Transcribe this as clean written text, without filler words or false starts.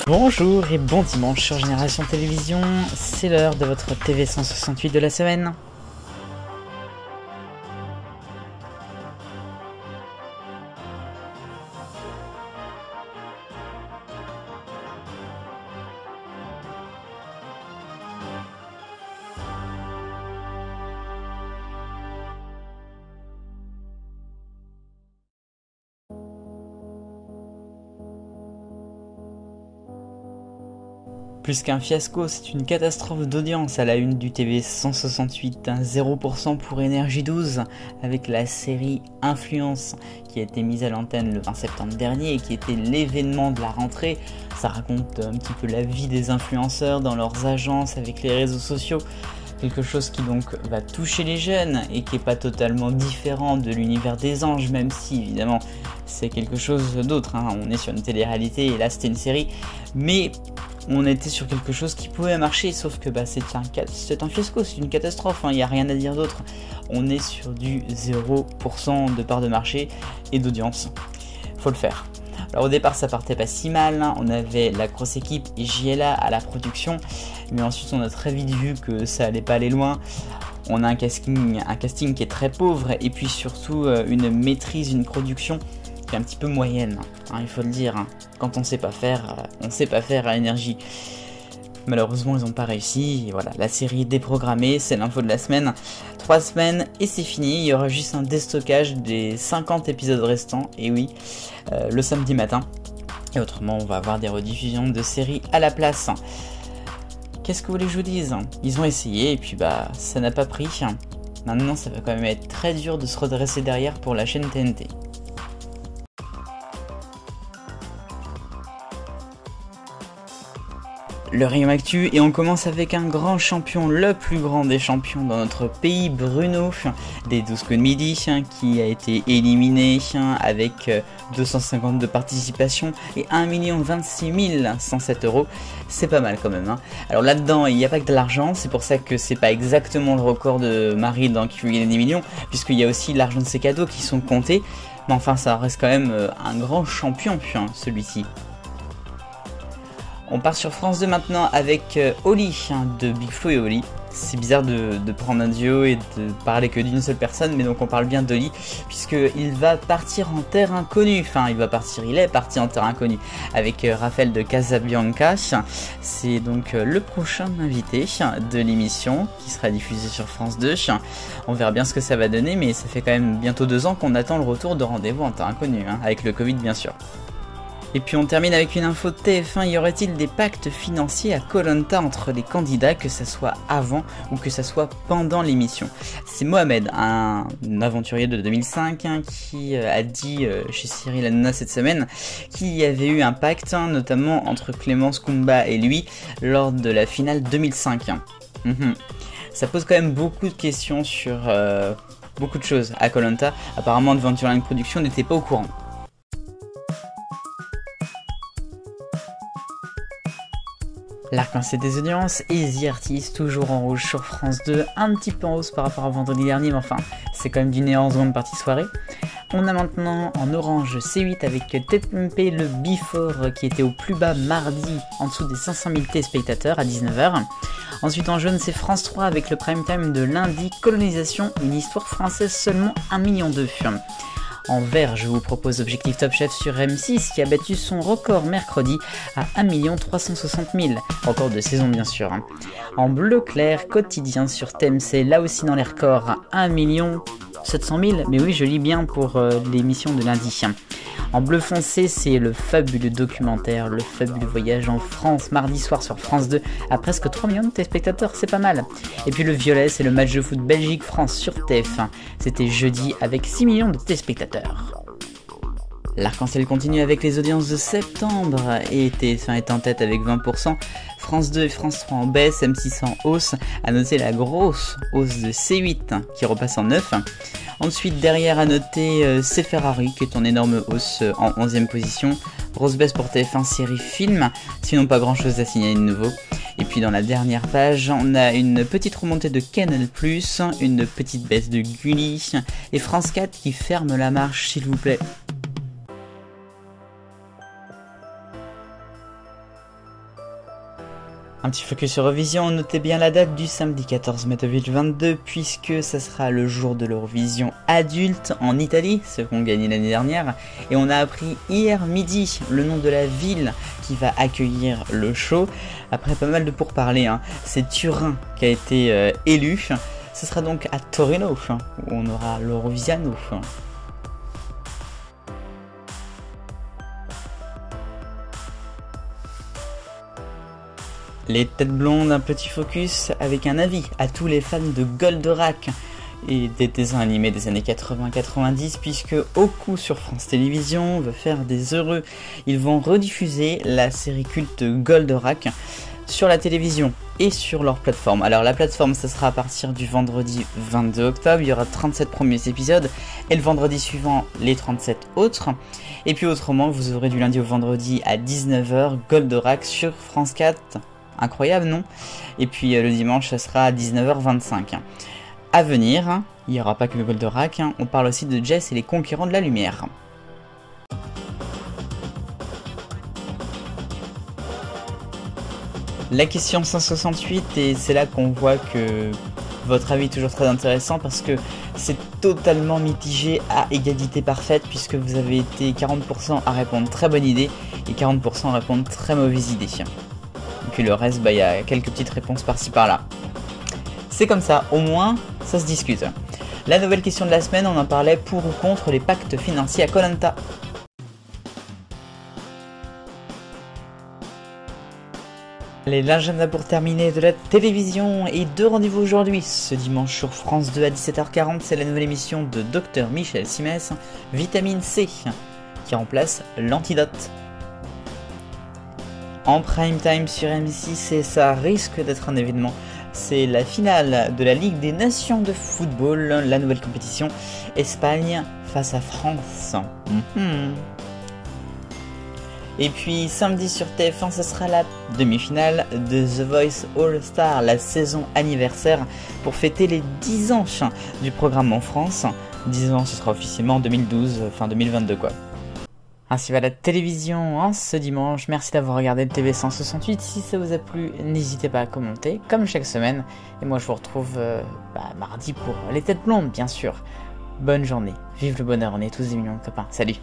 Bonjour et bon dimanche sur Génération Télévision, c'est l'heure de votre TV 168 de la semaine. Plus qu'un fiasco, c'est une catastrophe d'audience à la une du TV 168, 0% pour Énergie 12, avec la série Influence qui a été mise à l'antenne le 20 septembre dernier et qui était l'événement de la rentrée. Ça raconte un petit peu la vie des influenceurs dans leurs agences avec les réseaux sociaux. Quelque chose qui donc va toucher les jeunes et qui n'est pas totalement différent de l'univers des anges, même si évidemment c'est quelque chose d'autre, hein. On est sur une télé-réalité et là c'était une série, mais on était sur quelque chose qui pouvait marcher, sauf que c'est un fiasco, c'est une catastrophe, il n'y a rien à dire d'autre. On est sur du 0% de part de marché et d'audience, faut le faire. Alors au départ ça partait pas si mal, on avait la grosse équipe et JLA à la production, mais ensuite on a très vite vu que ça allait pas aller loin. On a un casting qui est très pauvre et puis surtout une maîtrise, une production qui est un petit peu moyenne, il faut le dire. Quand on sait pas faire à Énergie. Malheureusement ils n'ont pas réussi, et voilà, la série est déprogrammée, c'est l'info de la semaine. 3 semaines et c'est fini, il y aura juste un déstockage des 50 épisodes restants, et oui, le samedi matin. Et autrement on va avoir des rediffusions de séries à la place. Qu'est-ce que vous voulez que je vous dise? Ils ont essayé et puis ça n'a pas pris. Maintenant ça va quand même être très dur de se redresser derrière pour la chaîne TNT. Le rayon actu, et on commence avec un grand champion, le plus grand des champions dans notre pays, Bruno, des 12 coups de midi, qui a été éliminé avec 252 participations et 1 26 107 €. C'est pas mal quand même. Alors là-dedans, il n'y a pas que de l'argent, c'est pour ça que c'est pas exactement le record de Marie dans Qui veut gagner des millions, puisqu'il y a aussi l'argent de ses cadeaux qui sont comptés, mais enfin ça reste quand même un grand champion, celui-ci. On part sur France 2 maintenant avec Oli de Big Flo et Oli. C'est bizarre de prendre un duo et de parler que d'une seule personne, mais donc on parle bien d'Oli, puisqu'il va partir en terre inconnue. Il est parti en terre inconnue avec Raphaël de Casabianca. C'est donc le prochain invité de l'émission qui sera diffusé sur France 2. On verra bien ce que ça va donner, mais ça fait quand même bientôt 2 ans qu'on attend le retour de Rendez-vous en terre inconnue, avec le Covid bien sûr. Et puis on termine avec une info de TF1, y aurait-il des pactes financiers à Koh-Lanta entre les candidats, que ça soit avant ou que ça soit pendant l'émission? C'est Mohamed, un aventurier de 2005, qui a dit chez Cyril Hanouna cette semaine qu'il y avait eu un pacte, notamment entre Clémence Koumba et lui, lors de la finale 2005. Ça pose quand même beaucoup de questions sur beaucoup de choses à Koh-Lanta. Apparemment Adventureland Productions n'était pas au courant. L'arc-en-ciel des audiences et The Artist toujours en rouge sur France 2, un petit peu en hausse par rapport à vendredi dernier, mais enfin c'est quand même du néant en seconde partie soirée. On a maintenant en orange C8 avec TMP le Before qui était au plus bas mardi, en dessous des 500 000 téléspectateurs à 19h. Ensuite en jaune c'est France 3 avec le prime time de lundi, Colonisation, une histoire française seulement 1,2 million. En vert, je vous propose Objectif Top Chef sur M6 qui a battu son record mercredi à 1 360 000, record de saison bien sûr. En bleu clair, Quotidien sur TMC, là aussi dans les records, 1 700 000, mais oui je lis bien pour l'émission de lundi. En bleu foncé, c'est le fabuleux documentaire, le fabuleux voyage en France, mardi soir sur France 2, à presque 3 millions de téléspectateurs, c'est pas mal. Et puis le violet, c'est le match de foot Belgique-France sur TF1, c'était jeudi avec 6 millions de téléspectateurs. L'arc-en-ciel continue avec les audiences de septembre, et TF1 est en tête avec 20%, France 2 et France 3 en baisse, M6 en hausse, à noter la grosse hausse de C8 qui repasse en 9. Ensuite derrière à noter c'est Ferrari qui est en énorme hausse en 11e position, grosse baisse pour TF1 série film, sinon pas grand chose à signaler de nouveau. Et puis dans la dernière page, on a une petite remontée de Canal+, une petite baisse de Gulli, et France 4 qui ferme la marche s'il vous plaît. Un petit focus sur Eurovision, notez bien la date du samedi 14 mai 2022 puisque ça sera le jour de l'Eurovision adulte en Italie, ceux qu'on gagné l'année dernière, et on a appris hier midi le nom de la ville qui va accueillir le show. Après pas mal de pourparlers, c'est Turin qui a été élu. Ce sera donc à Torino où on aura l'Eurovisiano. Les têtes blondes, un petit focus avec un avis à tous les fans de Goldorak et des dessins animés des années 80-90 puisque Oku sur France Télévisions veut faire des heureux. Ils vont rediffuser la série culte Goldorak sur la télévision et sur leur plateforme. Alors la plateforme, ça sera à partir du vendredi 22 octobre, il y aura 37 premiers épisodes et le vendredi suivant les 37 autres. Et puis autrement, vous aurez du lundi au vendredi à 19h Goldorak sur France 4. Incroyable, non? Et puis le dimanche, ça sera à 19h25. À venir, il n'y aura pas que le Goldorak, on parle aussi de Jess et les Conquérants de la Lumière. La question 168, et c'est là qu'on voit que votre avis est toujours très intéressant parce que c'est totalement mitigé à égalité parfaite puisque vous avez été 40% à répondre très bonne idée et 40% à répondre très mauvaise idée. Et puis le reste, il y a quelques petites réponses par-ci par-là. C'est comme ça, au moins, ça se discute. La nouvelle question de la semaine, on en parlait pour ou contre les pactes financiers à Koh Lanta. Allez, l'agenda pour terminer de la télévision et deux rendez-vous aujourd'hui. Ce dimanche sur France 2 à 17h40, c'est la nouvelle émission de Dr Michel Simès, Vitamine C, qui remplace l'antidote. En prime time sur M6 et ça risque d'être un événement. C'est la finale de la Ligue des Nations de football, la nouvelle compétition Espagne face à France. Et puis samedi sur TF1, ce sera la demi-finale de The Voice All Star, la saison anniversaire pour fêter les 10 ans du programme en France. 10 ans, ce sera officiellement en 2012, fin 2022 quoi. Ainsi va la télévision ce dimanche. Merci d'avoir regardé le TV 168. Si ça vous a plu, n'hésitez pas à commenter, comme chaque semaine. Et moi, je vous retrouve mardi pour les têtes blondes, bien sûr. Bonne journée. Vive le bonheur, on est tous des millions de copains. Salut!